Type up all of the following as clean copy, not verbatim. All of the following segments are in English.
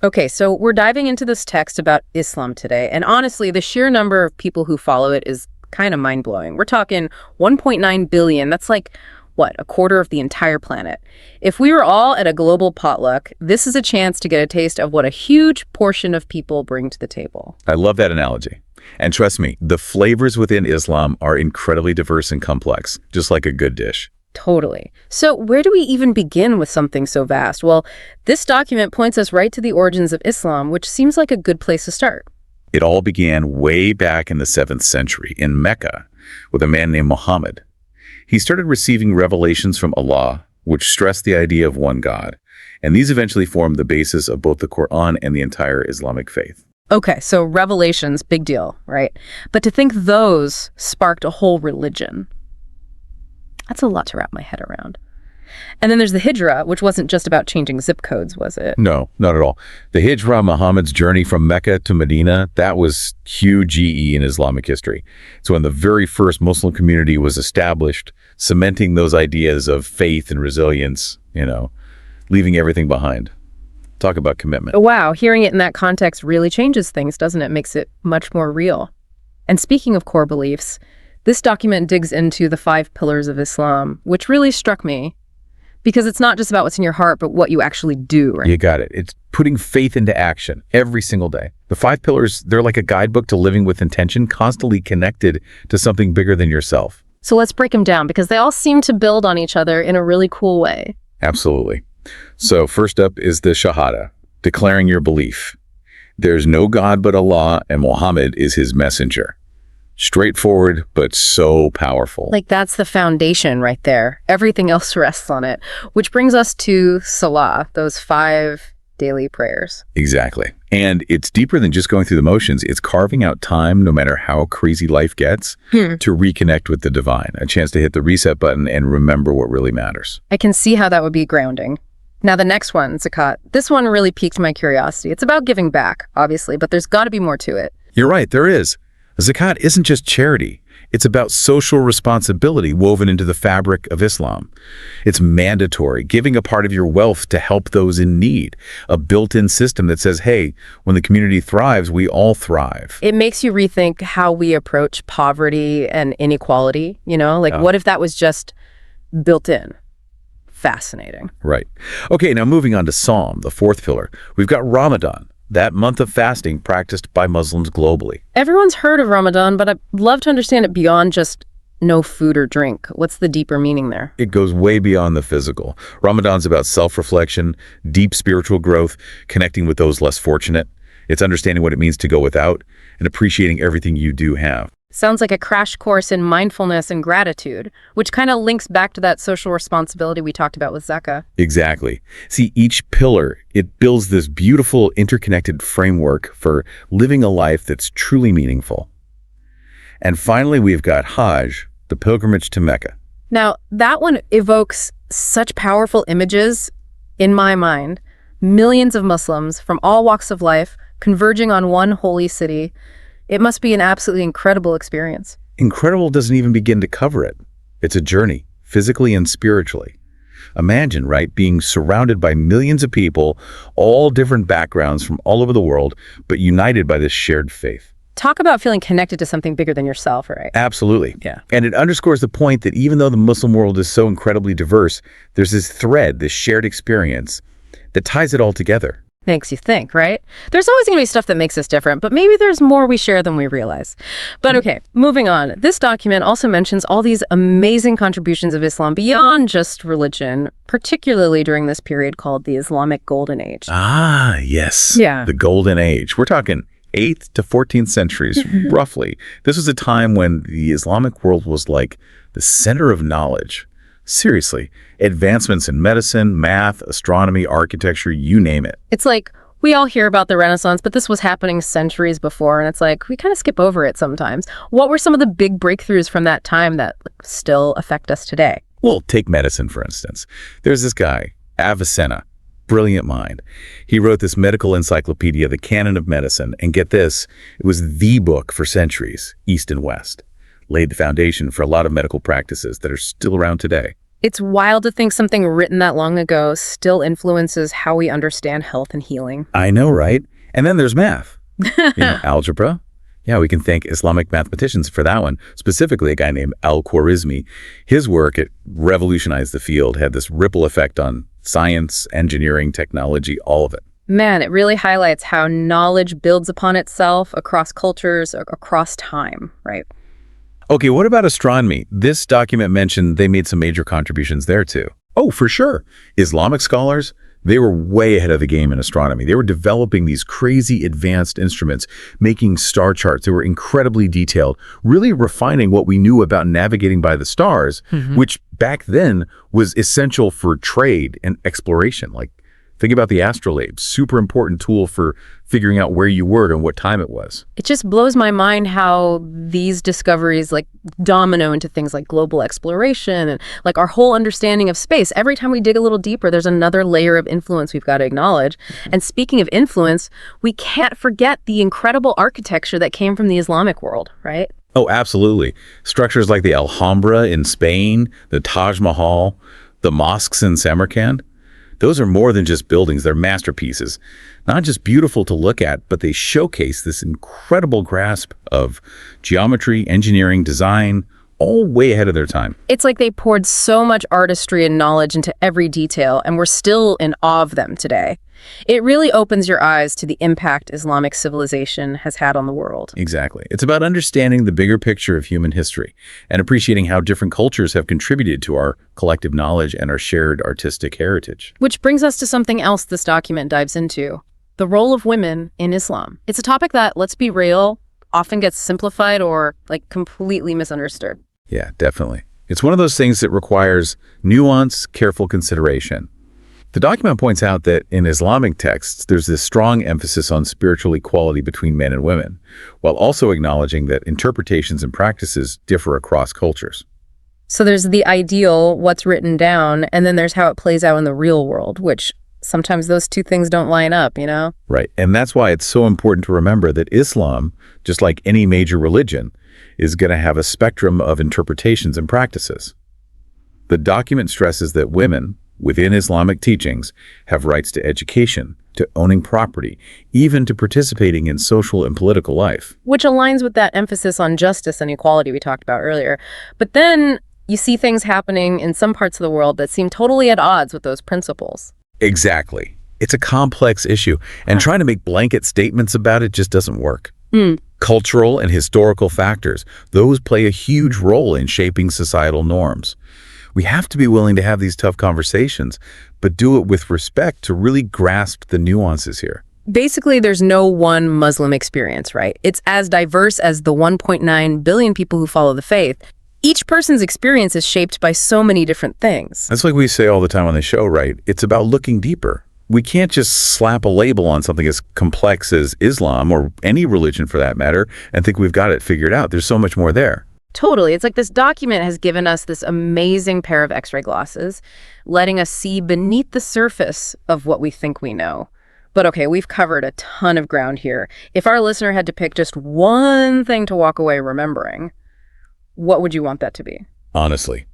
Okay, so we're diving into this text about Islam today, and honestly, the sheer number of people who follow it is kind of mind-blowing. We're talking 1.9 billion. That's like, what, a quarter of the entire planet. If we were all at a global potluck, this is a chance to get a taste of what a huge portion of people bring to the table. I love that analogy. And trust me, the flavors within Islam are incredibly diverse and complex, just like a good dish. Totally. So where do we even begin with something so vast? Well, this document points us right to the origins of Islam, which seems like a good place to start. It all began way back in the 7th century in Mecca with a man named Muhammad. He started receiving revelations from Allah, which stressed the idea of one God. And these eventually formed the basis of both the Quran and the entire Islamic faith. Okay, so revelations, big deal, right? But to think those sparked a whole religion, that's a lot to wrap my head around. And then there's the Hijra, which wasn't just about changing zip codes, was it? No, not at all. The Hijra, Muhammad's journey from Mecca to Medina, that was huge GE in Islamic history. So when the very first Muslim community was established, cementing those ideas of faith and resilience, leaving everything behind. Talk about commitment. Wow, hearing it in that context really changes things, doesn't it? Makes it much more real. And speaking of core beliefs, this document digs into the 5 pillars of Islam, which really struck me because it's not just about what's in your heart, but what you actually do, right? You got it. It's putting faith into action every single day. The 5 pillars, they're like a guidebook to living with intention, constantly connected to something bigger than yourself. So let's break them down because they all seem to build on each other in a really cool way. Absolutely. So first up is the Shahada, declaring your belief. There's no God but Allah, and Muhammad is his messenger. Straightforward, but so powerful. Like that's the foundation right there. Everything else rests on it. Which brings us to Salah, those 5 daily prayers. Exactly. And it's deeper than just going through the motions. It's carving out time, no matter how crazy life gets, to reconnect with the divine. A chance to hit the reset button and remember what really matters. I can see how that would be grounding. Now the next one, Zakat. This one really piqued my curiosity. It's about giving back, obviously, but there's got to be more to it. You're right, there is. Zakat isn't just charity. It's about social responsibility woven into the fabric of Islam. It's mandatory, giving a part of your wealth to help those in need. A built-in system that says, hey, when the community thrives, we all thrive. It makes you rethink how we approach poverty and inequality, what if that was just built in? Fascinating. Right. Okay, now moving on to Psalm, the 4th pillar. We've got Ramadan, that month of fasting practiced by Muslims globally. Everyone's heard of Ramadan, but I'd love to understand it beyond just no food or drink. What's the deeper meaning there? It goes way beyond the physical. Ramadan's about self-reflection, deep spiritual growth, connecting with those less fortunate. It's understanding what it means to go without and appreciating everything you do have. Sounds like a crash course in mindfulness and gratitude, which kind of links back to that social responsibility we talked about with Zakah. Exactly. See, each pillar, it builds this beautiful interconnected framework for living a life that's truly meaningful. And finally, we've got Hajj, the pilgrimage to Mecca. Now, that one evokes such powerful images in my mind. Millions of Muslims from all walks of life converging on one holy city. It must be an absolutely incredible experience. Incredible doesn't even begin to cover it. It's a journey, physically and spiritually. Imagine, right, being surrounded by millions of people, all different backgrounds from all over the world, but united by this shared faith. Talk about feeling connected to something bigger than yourself, right? Absolutely. Yeah. And it underscores the point that even though the Muslim world is so incredibly diverse, there's this thread, this shared experience that ties it all together. Makes you think, right? There's always going to be stuff that makes us different, but maybe there's more we share than we realize. But okay, moving on. This document also mentions all these amazing contributions of Islam beyond just religion, particularly during this period called the Islamic Golden Age. Ah, yes. Yeah. The Golden Age. We're talking 8th to 14th centuries, roughly. This was a time when the Islamic world was like the center of knowledge. Seriously, advancements in medicine, math, astronomy, architecture, you name it. It's like we all hear about the Renaissance, but this was happening centuries before, and it's like we kind of skip over it sometimes. What were some of the big breakthroughs from that time that still affect us today? Well, take medicine, for instance. There's this guy, Avicenna, brilliant mind. He wrote this medical encyclopedia, The Canon of Medicine, and get this, it was the book for centuries, East and West. Laid the foundation for a lot of medical practices that are still around today. It's wild to think something written that long ago still influences how we understand health and healing. I know, right? And then there's math. Algebra. Yeah, we can thank Islamic mathematicians for that one. Specifically, a guy named Al-Khwarizmi. His work, it revolutionized the field, had this ripple effect on science, engineering, technology, all of it. Man, it really highlights how knowledge builds upon itself across cultures, across time, right? Okay, what about astronomy? This document mentioned they made some major contributions there too. Oh, for sure. Islamic scholars, they were way ahead of the game in astronomy. They were developing these crazy advanced instruments, making star charts. They were incredibly detailed, really refining what we knew about navigating by the stars, which back then was essential for trade and exploration. Like, think about the astrolabe, super important tool for figuring out where you were and what time it was. It just blows my mind how these discoveries like domino into things like global exploration and like our whole understanding of space. Every time we dig a little deeper, there's another layer of influence we've got to acknowledge. And speaking of influence, we can't forget the incredible architecture that came from the Islamic world, right? Oh, absolutely. Structures like the Alhambra in Spain, the Taj Mahal, the mosques in Samarkand. Those are more than just buildings, they're masterpieces. Not just beautiful to look at, but they showcase this incredible grasp of geometry, engineering, design, all way ahead of their time. It's like they poured so much artistry and knowledge into every detail, and we're still in awe of them today. It really opens your eyes to the impact Islamic civilization has had on the world. Exactly. It's about understanding the bigger picture of human history and appreciating how different cultures have contributed to our collective knowledge and our shared artistic heritage. Which brings us to something else this document dives into, the role of women in Islam. It's a topic that, let's be real, often gets simplified or like completely misunderstood. Yeah, definitely. It's one of those things that requires nuance, careful consideration. The document points out that in Islamic texts, there's this strong emphasis on spiritual equality between men and women, while also acknowledging that interpretations and practices differ across cultures. So there's the ideal, what's written down, and then there's how it plays out in the real world, which sometimes those two things don't line up, you know? Right. And that's why it's so important to remember that Islam, just like any major religion, is going to have a spectrum of interpretations and practices. The document stresses that women, within Islamic teachings, have rights to education, to owning property, even to participating in social and political life. Which aligns with that emphasis on justice and equality we talked about earlier. But then you see things happening in some parts of the world that seem totally at odds with those principles. Exactly. It's a complex issue, and trying to make blanket statements about it just doesn't work. Cultural and historical factors, those play a huge role in shaping societal norms. We have to be willing to have these tough conversations, but do it with respect to really grasp the nuances here. Basically, there's no one Muslim experience, right? It's as diverse as the 1.9 billion people who follow the faith. Each person's experience is shaped by so many different things. That's like we say all the time on the show, right? It's about looking deeper. We can't just slap a label on something as complex as Islam, or any religion for that matter, and think we've got it figured out. There's so much more there. Totally. It's like this document has given us this amazing pair of X-ray glasses, letting us see beneath the surface of what we think we know. But okay, we've covered a ton of ground here. If our listener had to pick just one thing to walk away remembering, what would you want that to be? Honestly,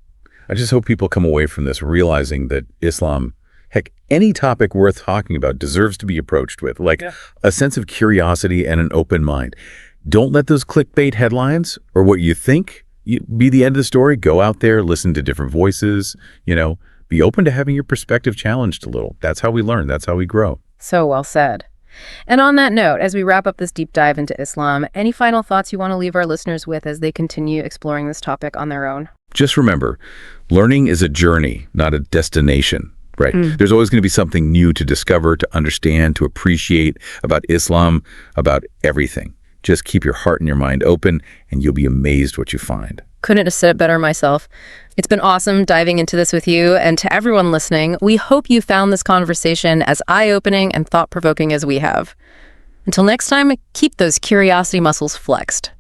I just hope people come away from this realizing that Islam, heck, any topic worth talking about deserves to be approached with, like a sense of curiosity and an open mind. Don't let those clickbait headlines or what you think be the end of the story. Go out there, listen to different voices, be open to having your perspective challenged a little. That's how we learn. That's how we grow. So well said. And on that note, as we wrap up this deep dive into Islam, any final thoughts you want to leave our listeners with as they continue exploring this topic on their own? Just remember, learning is a journey, not a destination. Right. There's always going to be something new to discover, to understand, to appreciate about Islam, about everything. Just keep your heart and your mind open, and you'll be amazed what you find. Couldn't have said it better myself. It's been awesome diving into this with you, and to everyone listening, we hope you found this conversation as eye-opening and thought-provoking as we have. Until next time, keep those curiosity muscles flexed.